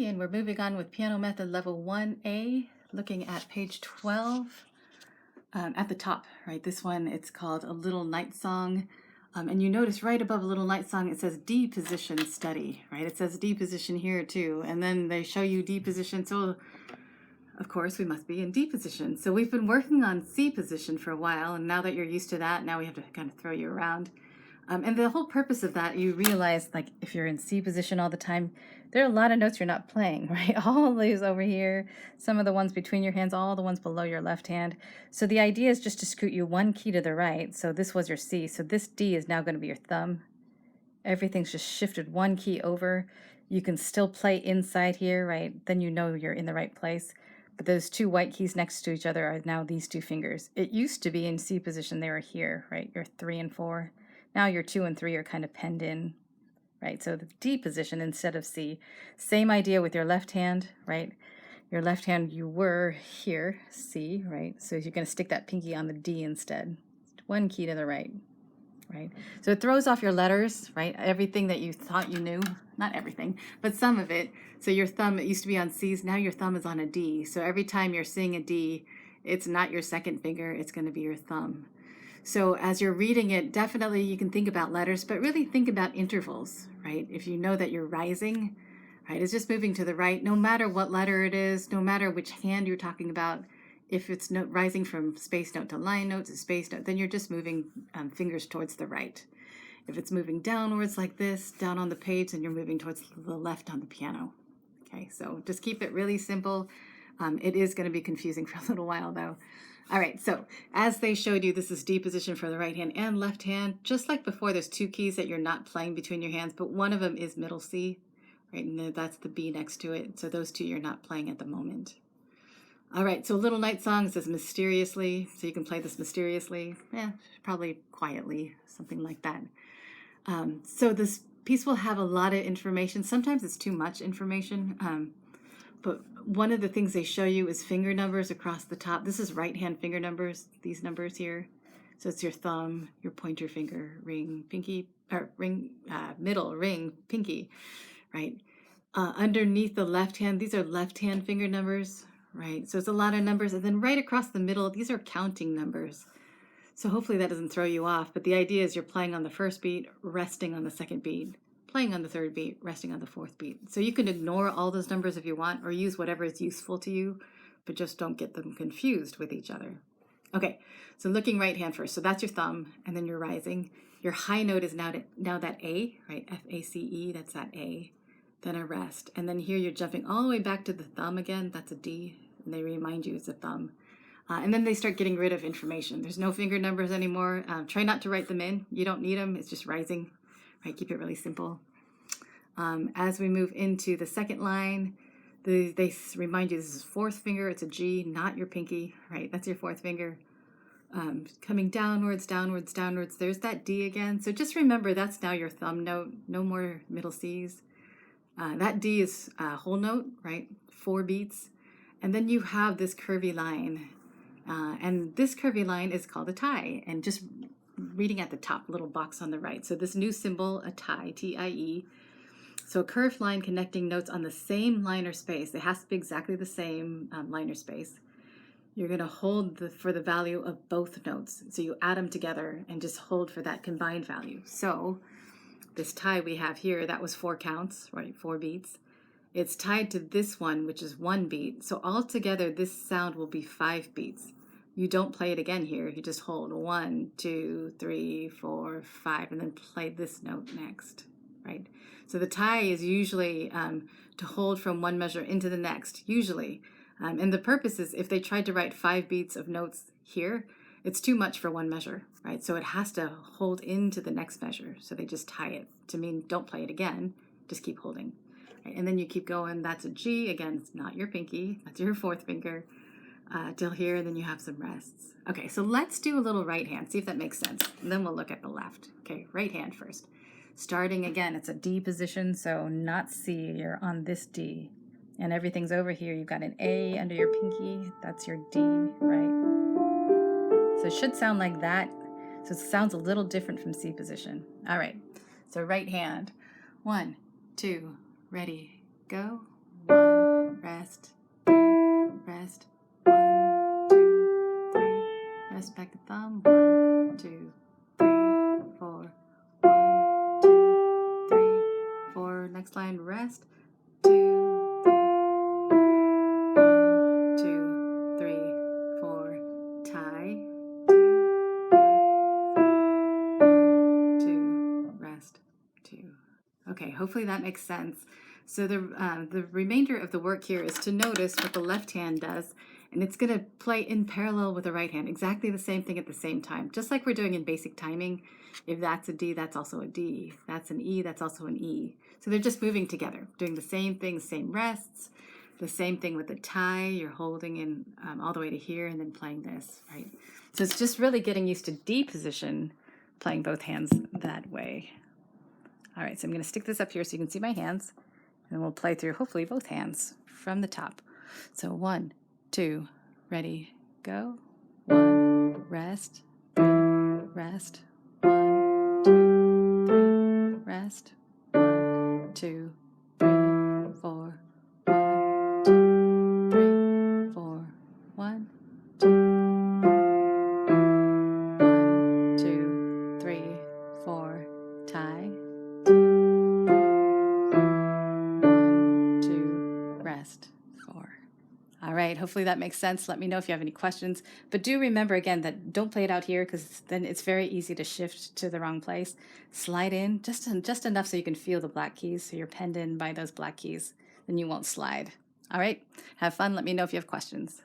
everybody, and we're moving on with Piano Method Level 1A, looking at page 12 at the top, right? This one, it's called A Little Night Song. And you notice right above A Little Night Song, it says D position study, right? It says D position here too, and then they show you D position, so of course we must be in D position. So we've been working on C position for a while, and now that you're used to that, now we have to kind of throw you around. And the whole purpose of that, you realize, like, if you're in C position all the time, there are a lot of notes you're not playing, right? All these over here, some of the ones between your hands, all the ones below your left hand. So the idea is just to scoot you one key to the right. So this was your C. So this D is now going to be your thumb. Everything's just shifted one key over. You can still play inside here, right? Then you know you're in the right place. But those two white keys next to each other are now these two fingers. It used to be in C position, they were here, right? Your 3 and 4. Now your 2 and 3 are kind of penned in, right? So the D position instead of C. Same idea with your left hand, right? Your left hand, you were here, C, right? So you're going to stick that pinky on the D instead. One key to the right, right? So it throws off your letters, right? Everything that you thought you knew, not everything, but some of it. So your thumb, it used to be on C's, now your thumb is on a D. So every time you're seeing a D, it's not your second finger, it's going to be your thumb. So as you're reading it, definitely you can think about letters, but really think about intervals, right? If you know that you're rising, right, it's just moving to the right, no matter what letter it is, no matter which hand you're talking about. If it's rising from space note to line note to space note, then you're just moving fingers towards the right. If it's moving downwards like this, down on the page, then you're moving towards the left on the piano. Okay, so just keep it really simple. It is going to be confusing for a little while though. All right, so as they showed you, this is D position for the right hand and left hand. Just like before, there's two keys that you're not playing between your hands, but one of them is middle C, right? And that's the B next to it. So those two you're not playing at the moment. All right, so A Little Night Song says mysteriously, so you can play this mysteriously, probably quietly, something like that. So this piece will have a lot of information. Sometimes it's too much information, but one of the things they show you is finger numbers across the top. This is right hand finger numbers, these numbers here. So it's your thumb, your pointer finger, ring, pinky, or ring, middle, ring, pinky, right? Underneath the left hand, these are left hand finger numbers, right? So it's a lot of numbers. And then right across the middle, these are counting numbers. So hopefully that doesn't throw you off. But the idea is you're playing on the first beat, resting on the second beat, playing on the third beat, resting on the fourth beat. So you can ignore all those numbers if you want, or use whatever is useful to you, but just don't get them confused with each other. Okay, so looking right hand first. So that's your thumb, and then you're rising. Your high note is now that A, right? F-A-C-E, that's that A. Then a rest. And then here you're jumping all the way back to the thumb again. That's a D, and they remind you it's a thumb. And then they start getting rid of information. There's no finger numbers anymore. Try not to write them in. You don't need them. It's just rising. Right? Keep it really simple. As we move into the second line, they remind you this is fourth finger. It's a G, not your pinky. Right? That's your fourth finger. Coming downwards, downwards, downwards. There's that D again. So just remember that's now your thumb note. No more middle C's. That D is a whole note, right? 4 beats. And then you have this curvy line. And this curvy line is called a tie. And just reading at the top little box on the right. So this new symbol, a tie, T-I-E. So a curved line connecting notes on the same line or space. It has to be exactly the same line or space. You're going to hold for the value of both notes. So you add them together and just hold for that combined value. So this tie we have here, that was 4 counts, right? 4 beats. It's tied to this one, which is 1 beat. So altogether, this sound will be 5 beats. You don't play it again here. You just hold 1, 2, 3, 4, 5, and then play this note next, right? So the tie is usually to hold from one measure into the next, usually. And the purpose is if they tried to write 5 beats of notes here, it's too much for one measure, right? So it has to hold into the next measure. So they just tie it to mean don't play it again, just keep holding. Right? And then you keep going. That's a G. Again, it's not your pinky. That's your fourth finger till here. And then you have some rests. Okay, so let's do a little right hand. See if that makes sense. And then we'll look at the left. Okay, right hand first. Starting again, it's a D position, so not C. You're on this D. And everything's over here. You've got an A under your pinky. That's your D, right? So it should sound like that. So it sounds a little different from C position. All right. So right hand. 1, 2, ready, go. 1, rest, 3, rest, 1, 2, 3, rest back to thumb, 1, 2, 3, 4, 1, 2, 3, 4, next line, rest, 2, 3, 1, 2, 3, 4, tie, 2, 2, rest, 2. Okay, hopefully that makes sense. So the remainder of the work here is to notice what the left hand does, and it's going to play in parallel with the right hand, exactly the same thing at the same time, just like we're doing in basic timing. If that's a D, that's also a D. If that's an E, that's also an E. So they're just moving together, doing the same thing, same rests, the same thing with the tie. You're holding in all the way to here and then playing this, right? So it's just really getting used to D position, playing both hands that way. All right, so I'm going to stick this up here so you can see my hands, and we'll play through hopefully both hands from the top. So 1, 2, ready, go. 1, rest, 3, rest, 1, 2, 3, rest, 1, 2, 3, 4, 1, 2, 3, 4, 1, 2, 1, 2, 3, 4, tie. 1, 2, rest, 4. All right, hopefully that makes sense. Let me know if you have any questions. But do remember, again, that don't play it out here because then it's very easy to shift to the wrong place. Slide in just enough so you can feel the black keys, so you're penned in by those black keys. Then you won't slide. All right, have fun. Let me know if you have questions.